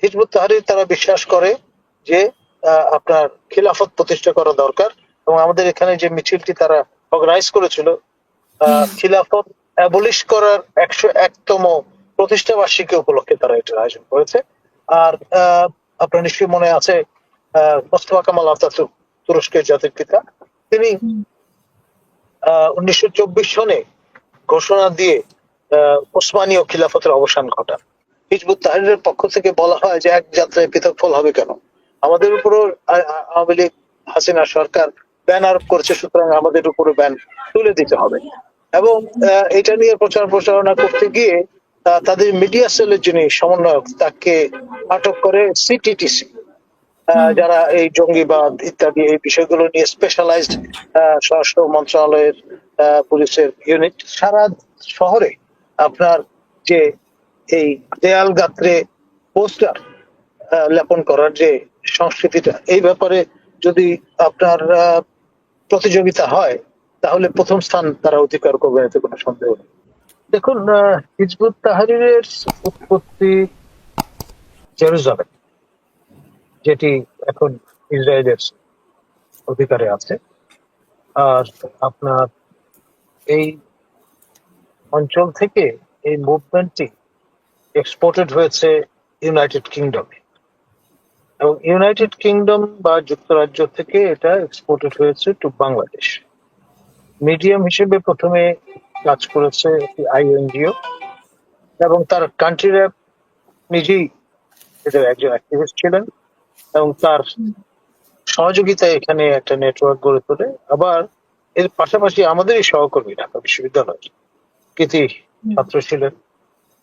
Hizb ut Tahrir তারা বিশ্বাস করে যে আপনার খিলাফত প্রতিষ্ঠা করা দরকার, এবং আমাদের এখানে যে মিছিলটি তারা অর্গানাইজ করেছিল খিলাফত অ্যাবলিশ করার 101তম প্রতিষ্ঠা বার্ষিকী উপলক্ষে তারা এটার আয়োজন করেছে। আর আপনার নিশ্চয়ই মনে আছে মোস্তফা কামাল আতাতুর্ক, তুরস্কের জাতির পিতা, তিনি 1924 সনে ঘোষণা দিয়ে ওসমানীয় খিলাফতের অবসান ঘটান। হিজবুত তাহরীরের পক্ষ থেকে বলা হয় যে এক যাত্রায় পৃথক ফল হবে কেন, আমাদের উপরও আওয়ামী লীগ হাসিনা সরকার ব্যান আরোপ করেছে, সুতরাং আমাদের উপরে ব্যান তুলে দিতে হবে। এবং এটা নিয়ে প্রচার প্রচারণা করতে গিয়ে তাদের মিডিয়া সেলের যিনি সমন্বয়ক তাকে আটক করে সিটিটিসি, যারা এই জঙ্গিবাদ ইত্যাদি এই বিষয়গুলো নিয়ে স্পেশালাইজড স্বরাষ্ট্র মন্ত্রণালয়ের পুলিশের ইউনিট সারা শহরে আপনার যে এই দেয়াল গাত্রে পোস্টার লেপন করার যে সংস্কৃতিটা, এই ব্যাপারে যদি আপনার প্রতিযোগিতা হয় তাহলে প্রথম স্থান তারা অধিকার করবে, এতে কোনো সন্দেহ নেই। দেখুন, হিজবুত তাহরীরের উৎপত্তি জেরুজালেম, যেটি এখন ইসরায়েলের অধিকারে আছে। আর আপনার এই অঞ্চল থেকে এই মুভমেন্টটি এক্সপোর্টেড হয়েছে ইউনাইটেড কিংডমে, এবং ইউনাইটেড কিংডম বা যুক্তরাজ্য থেকে এটা এক্সপোর্টেড হয়েছে টু বাংলাদেশ। মিডিয়াম হিসেবে প্রথমে কাজ করেছে একটি আইএনজিও, এবং তার কান্ট্রি র্যাপ নিজেই এদের একজন অ্যাক্টিভিস্ট ছিলেন, এবং তার সহযোগিতায় এখানে একটা নেটওয়ার্ক গড়ে তোলে। আবার এর পাশাপাশি আমাদেরই সহকর্মী ঢাকা বিশ্ববিদ্যালয়ের কৃতি ছাত্র ছিলেন,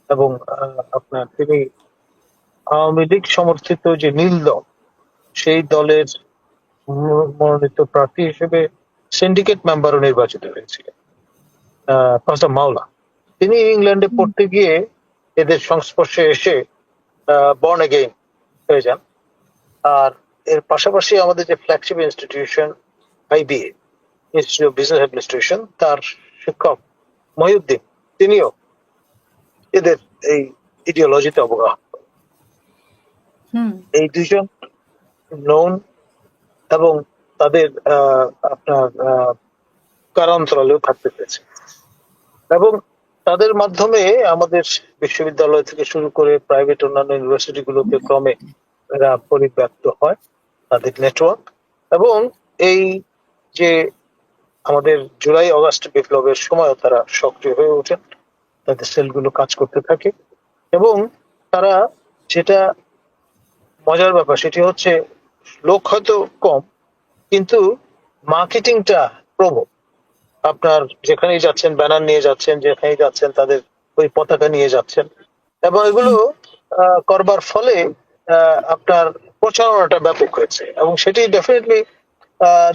এবং আপনার তিনি আওয়ামী লীগ সমর্থিত যে নীল দল, সেই দলের মনোনীত প্রার্থী হিসেবে সিন্ডিকেট মেম্বারও নির্বাচিত হয়েছিলেন প্রফেসর মাওলা। তিনি ইংল্যান্ডে পড়তে গিয়ে এদের সংস্পর্শে এসে বর্ন এগেইন হয়ে যান। আর এর পাশাপাশি আমাদের যে flagship institution IBA, institute of business administration, তার শিক্ষক মহিউদ্দিন, তিনিও এদের এই ইডিওলজিতে অবগাহন। এই দুইজন নন, এবং তাদের আপনার কারান্তরালেও থাকতে পেরেছে, এবং তাদের মাধ্যমে আমাদের বিশ্ববিদ্যালয় থেকে শুরু করে প্রাইভেট অন্যান্য ইউনিভার্সিটি গুলোতে ক্রমে এরা পরিব্যাপ্ত হয় তাদের নেটওয়ার্ক। এবং এই যে আমাদের জুলাই অগাস্ট বিপ্লবের সময় তারা সক্রিয় হয়ে ওঠেন, তাদের সেলগুলো কাজ করতে থাকে, এবং তারা, যেটা মজার ব্যাপার সেটি হচ্ছে, লোক হয়তো কম কিন্তু মার্কেটিংটা প্রবল। আপনার যেখানেই যাচ্ছেন ব্যানার নিয়ে যাচ্ছেন, যেখানেই যাচ্ছেন তাদের ওই পতাকা নিয়ে যাচ্ছেন, এবং এগুলো করবার ফলে আপনার প্রচারণাটা ব্যাপক হয়েছে, এবং সেটি ডেফিনেটলি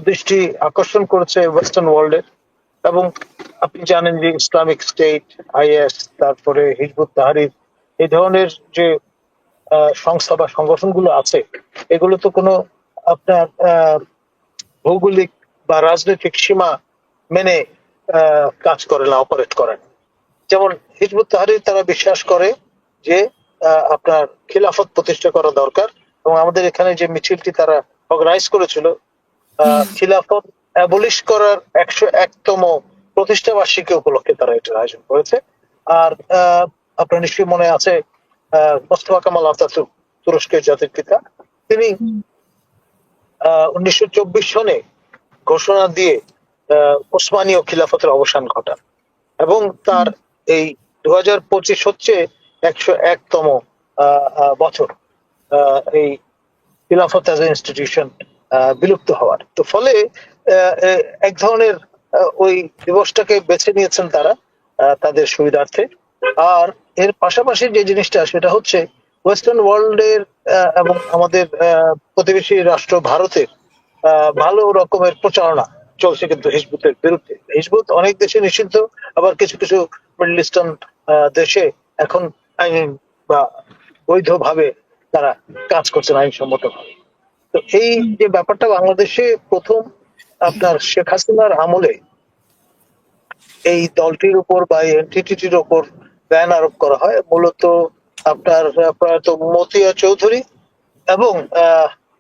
দৃষ্টি আকর্ষণ করেছে ওয়েস্টার্ন ওয়ার্ল্ডের। এবং আপনি জানেন যে ইসলামিক স্টেট, আইএস, তারপরে হিজবুত তাহরীর, এই ধরনের যে সংস্থা বা সংগঠনগুলো আছে, এগুলো তো কোনো আপনার ভৌগোলিক বা রাজনৈতিক সীমা মেনে কাজ করে না, অপারেট করে না। যেমন হিজবুত তাহরীর তারা বিশ্বাস করে যে আপনার খিলাফত প্রতিষ্ঠা করা দরকার, এবং আমাদের এখানে যে মিছিলটি তারা অর্গানাইজ করেছিল খিলাফত অ্যাবলিশ করার 101তম প্রতিষ্ঠা বার্ষিকী উপলক্ষে তারা এটার আয়োজন করেছে। আর আপনার নিশ্চয়ই মনে আছে মোস্তফা কামাল আতাতুর্ক, তুরস্কের জাতির পিতা, তিনি 1924 সনে ঘোষণা দিয়ে ওসমানীয় খিলাফতের অবসান ঘটান, এবং তার এই 2025 হচ্ছে 101তম বছর এই খিলাফত অ্যাজ এ ইনস্টিটিউশন বিলুপ্ত হওয়ার। তো ফলে এক ধরনের ওই দিবসটাকে বেছে নিয়েছেন তারা তাদের সুবিধার্থে। আর এর পাশাপাশি যে জিনিসটা সেটা হচ্ছে ওয়েস্টার্ন ওয়ার্ল্ডের এবং আমাদের প্রতিবেশী রাষ্ট্র ভারতের ভালো রকমের প্রচারণা চলছে কিন্তু হিজবুতের বিরুদ্ধে। হিজবুত অনেক দেশে নিষিদ্ধ, আবার কিছু কিছু মিডল ইস্টার্ন দেশে এখন আইন বা বৈধভাবে তারা কাজ করছেন আইনসম্মত ভাবে। তো এই যে ব্যাপারটা বাংলাদেশে প্রথম আপনার শেখ হাসিনার আমলে এই দলটির উপর বা এনটিটির উপর ব্যান আরোপ করা হয়, মূলত আপনার প্রয়াত মতিয়া চৌধুরী এবং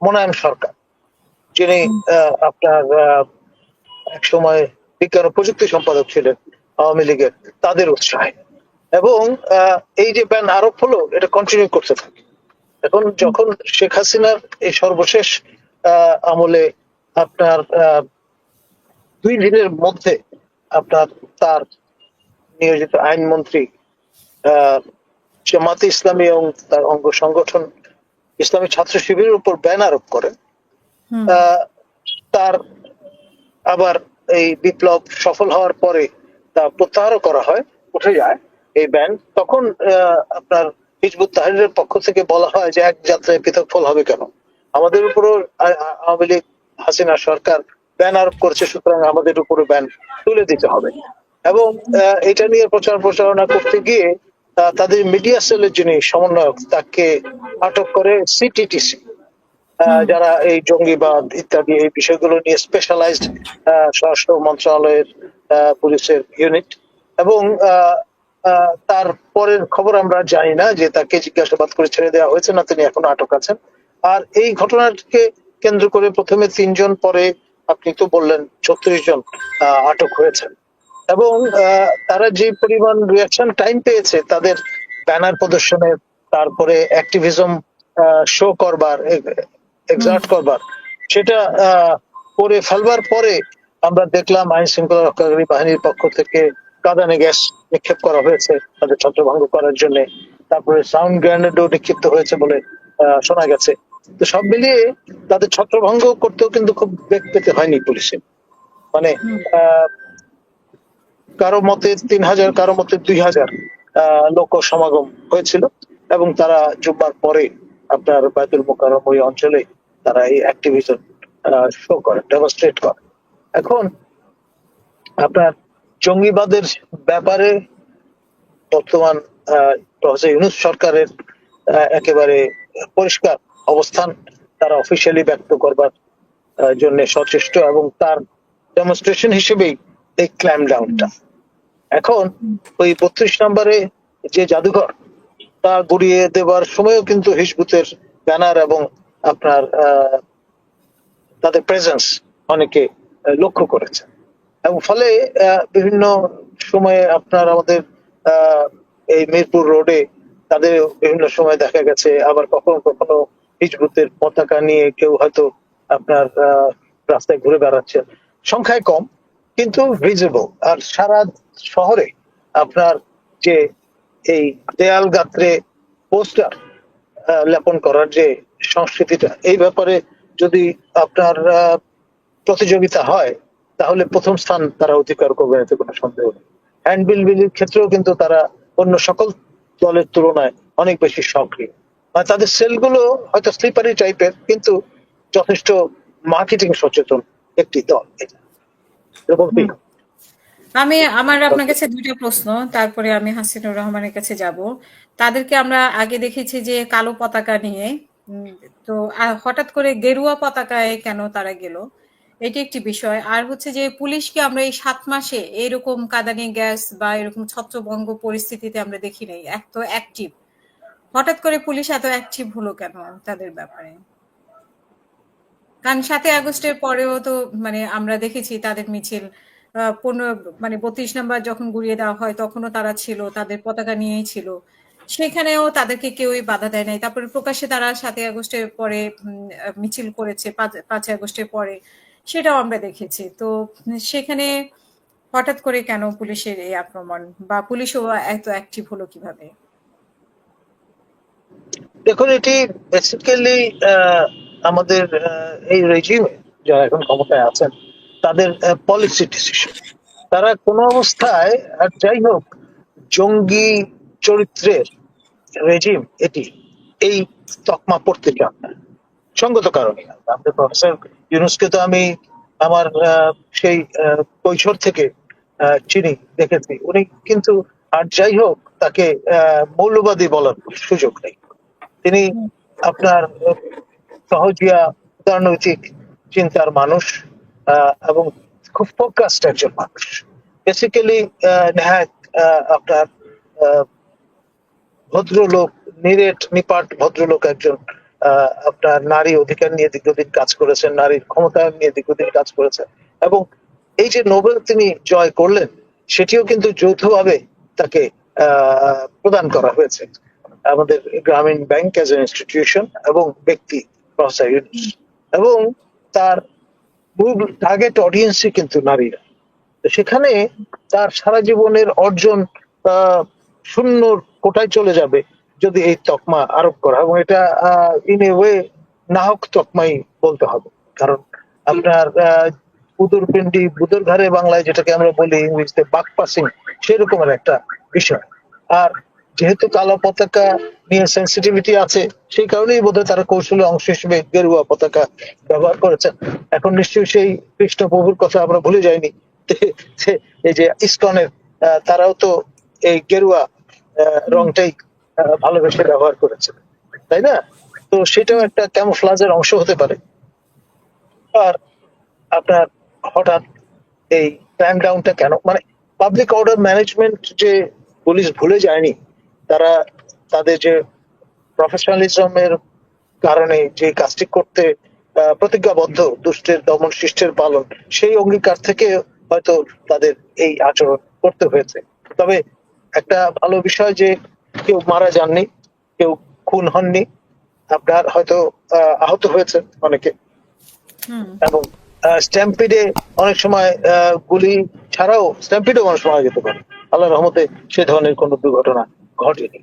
মোনায়েম সরকার, যিনি আপনার এক সময় বিজ্ঞান ও প্রযুক্তি সম্পাদক ছিলেন আওয়ামী লীগের, তাদের উৎসাহে। এবং এই যে ব্যান আরোপ হলো, এটা কন্টিনিউ করতে থাকে। এখন যখন শেখ হাসিনার এই সর্বশেষ আমলে আপনার 2 দিনের মধ্যে আপনার তার নিয়োজিত আইনমন্ত্রী জামাতে ইসলামী এবং তার অঙ্গ সংগঠন ইসলামী ছাত্র শিবিরের উপর ব্যান আরোপ করেন, তার আবার এই বিপ্লব সফল হওয়ার পরে তা প্রত্যাহারও করা হয়, উঠে যায় এই ব্যান। তখন আপনার হিজবুত তাহরীরের পক্ষ থেকে বলা হয় যে এক যাত্রায় পৃথক ফল হবে কেন, আমাদের উপরও আওয়ামী লীগ হাসিনা সরকার ব্যান আরোপ করেছে, সুতরাং আমাদের উপরে ব্যান তুলে দিতে হবে। এবং এটা নিয়ে প্রচার প্রচারণা করতে গিয়ে তাদের মিডিয়া সেলের যিনি সমন্বয়ক, তাকে আটক করে সিটিটিসি, যারা এই জঙ্গিবাদ ইত্যাদি এই বিষয়গুলো নিয়ে স্পেশালাইজড স্বরাষ্ট্র মন্ত্রণালয়ের পুলিশের ইউনিট। এবং তার পরের খবর আমরা জানি না যে তাকে জিজ্ঞাসাবাদ করে ছেড়ে দেওয়া হয়েছে না তিনি এখনো আটক আছেন। আর এই ঘটনাকে কেন্দ্র করে প্রথমে 3 জন, পরে আপনি তো বললেন 36 জন আটক হয়েছেন। এবং তারা যে পরিমাণ রিয়াকশন টাইম পেয়েছে তাদের ব্যানার প্রদর্শনের, তারপরে অ্যাক্টিভিজম শো করবার, এক্সার্ট করবার, সেটা করে ফেলবার পরে আমরা দেখলাম আইন শৃঙ্খলা রক্ষাকারী বাহিনীর পক্ষ থেকে কাঁদানে গ্যাস নিক্ষেপ করা হয়েছে তাদের ছত্রভঙ্গ করার জন্য। তারপরে সাউন্ড গ্রেনেডও নিক্ষিপ্ত হয়েছে বলে শোনা গেছে। তো সব মিলিয়ে তাদের ছত্রভঙ্গ করতেও কিন্তু খুব বেগ পেতে হয়নি পুলিশে। মানে কারো মতে 3000, কারো মতে 2000 লোক সমাগম হয়েছিল। এবং তারা জুম্মার পরে আপনার বায়তুল মোকাররম ওই অঞ্চলে তারা এই অ্যাক্টিভিজম শো করে, ডেমনস্ট্রেট করে। এখন আপনার জঙ্গিবাদের ব্যাপারে বর্তমান প্রফেসর ইউনূস সরকারের একেবারে পরিষ্কার অবস্থান, তারা অফিসিয়ালি ব্যক্ত করবার জন্য সচেষ্ট, এবং তার ডেমনস্ট্রেশন হিসেবেই এই ক্ল্যাম্প ডাউনটা। এখন ওই 32 নম্বরে যে জাদুঘর, তা গুড়িয়ে দেবার সময়ও কিন্তু হিজবুতের ব্যানার এবং আপনার তাদের প্রেজেন্স অনেকে লক্ষ্য করেছে। এবং ফলে বিভিন্ন সময়ে আপনার আমাদের এই মিরপুর রোডে তাদের বিভিন্ন সময় দেখা গেছে, আবার কখনো কখনো হিজবুতের পতাকা নিয়ে কেউ হয়তো আপনার রাস্তায় ঘুরে বেড়াচ্ছে, সংখ্যায় কম কিন্তু ভিজিবল। আর সারা শহরে আপনার যে এই দেয়াল গাত্রে পোস্টার লেপন করার যে সংস্কৃতিটা, এই ব্যাপারে যদি আপনার প্রতিযোগিতা হয় তাহলে প্রথম স্থান তারা অধিকার করবে, এতে কোনো সন্দেহ নেই। হ্যান্ডবিল বিলির ক্ষেত্রেও কিন্তু তারা অন্য সকল দলের তুলনায় অনেক বেশি সক্রিয়। মানে তাদের সেলগুলো হয়তো স্লিপারি টাইপের, কিন্তু যথেষ্ট মার্কেটিং সচেতন একটি দল এটা। আমার আপনার কাছে 2টা প্রশ্ন, তারপরে আমি হাসিনুর রহমানের কাছে যাব। তাদেরকে আমরা আগে দেখেছি যে কালো পতাকা নিয়ে, তো হঠাৎ করে গেরুয়া পতাকায় কেন তারা গেল, এটি একটি বিষয়। আর হচ্ছে যে পুলিশকে আমরা এই 7 মাসে এরকম কাঁদানে গ্যাস বা এরকম ছত্রভঙ্গ পরিস্থিতিতে আমরা দেখি নাই, এত অ্যাক্টিভ। হঠাৎ করে পুলিশ এত অ্যাক্টিভ হলো কেন তাদের ব্যাপারে? কারণ 7ই আগস্টের পরেও তো মানে আমরা দেখেছি তাদের মিছিল 32 নম্বর যখন গুড়িয়ে দেওয়া হয় তখনও তারা ছিল, তাদের পতাকা নিয়েই ছিল, সেখানেও তাদেরকে কেউই বাধা দেয় নাই। তারপরে প্রকাশ্যে তারা 7ই আগস্টের পরে মিছিল করেছে, 5ই আগস্টের পরে, সেটাও আমরা দেখেছি। তো সেখানে হঠাৎ করে কেন পুলিশের এই আক্রমণ, বা পুলিশও এত অ্যাক্টিভ হলো কিভাবে? দেখুন, এটি বেসিক্যালি আমাদের এই রেজিমে যারা এখন ক্ষমতায় আছেন তাদের পলিসি ডিসিশন। তারা কোন অবস্থায়, আর যাই হোক, জঙ্গি চরিত্রের রেজিম এটি এই তকমা পড়তে চান না, সঙ্গত কারণে। আমাদের প্রফেসর ইউনূসকে তো আমি আমার সেই কৈশোর থেকে চিনি, দেখেছি। উনি কিন্তু, আর যাই হোক, তাকে মৌলবাদী বলার সুযোগ নেই। তিনি আপনার সহজিয়া উদারনৈতিক চিন্তার মানুষ, এবং খুব ফোকাসড একজন মানুষ। বেসিক্যালি নেহায়ত আপনার ভদ্রলোক নিরেট নিপাট ভদ্রলোক একজন, আপনার নারী অধিকার নিয়ে দীর্ঘদিন কাজ করেছেন, নারীর ক্ষমতায়ন নিয়ে দীর্ঘদিন কাজ করেছেন, এবং এই যে নোবেল তিনি জয় করলেন সেটিও কিন্তু যৌথভাবে তাকে প্রদান করা হয়েছে, আমাদের গ্রামীণ ব্যাংক অ্যাজ এ ইনস্টিটিউশন এবং ব্যক্তি প্রফেসর ইউনূস, এবং তার মূল টার্গেট অডিয়েন্সই কিন্তু নারীরা। তো সেখানে তার সারা জীবনের অর্জন শূন্য কোটায় চলে যাবে যদি এই তকমা আরোপ করা, এবং এটা ইন এ ওয়ে নাহক তকমাই বলতে হবে। কারণ আপনার বুদুর পিন্ডি বুদুর ঘরে বাংলায় যেটাকে আমরা বলি ইংরেজিতে বাক পাসিং, সেরকমের একটা বিষয়। আর যেহেতু কালো পতাকা নিয়ে সেন্সিটিভিটি আছে, সেই কারণেই বোধহয় তারা কৌশলের অংশ হিসেবে গেরুয়া পতাকা ব্যবহার করেছেন। এখন নিশ্চয়ই সেই কৃষ্ণপ্রভুর কথা আমরা ভুলে যাইনি, এই যে ইসকনের তারাও তো এই গেরুয়া রংটাই ভালোবেসে ব্যবহার করেছে, তাই না? তো সেটাও একটা ক্যামোফ্লাজের অংশ হতে পারে। আর আপনার হঠাৎ এই ক্রাইম ডাউনটা কেন, মানে পাবলিক অর্ডার ম্যানেজমেন্ট যে পুলিশ ভুলে যায়নি, তারা তাদের যে প্রফেশনালিজমের কারণে যে কাজটি করতে প্রতিজ্ঞাবদ্ধ, দুষ্টের দমন শিষ্টের পালন, সেই অঙ্গীকার থেকে হয়তো তাদের এই আচরণ করতে হয়েছে। তবে একটা ভালো বিষয় যে কেউ মারা যাননি, কেউ খুন হননি, আপনার হয়তো আহত হয়েছে অনেকে, এবং স্ট্যাম্পিডে অনেক সময় গুলি ছাড়াও স্ট্যাম্পিডেও অনেক সময় যেতে পারে। আল্লাহর রহমতে সে ধরনের কোনো দুর্ঘটনা ঘটেনি।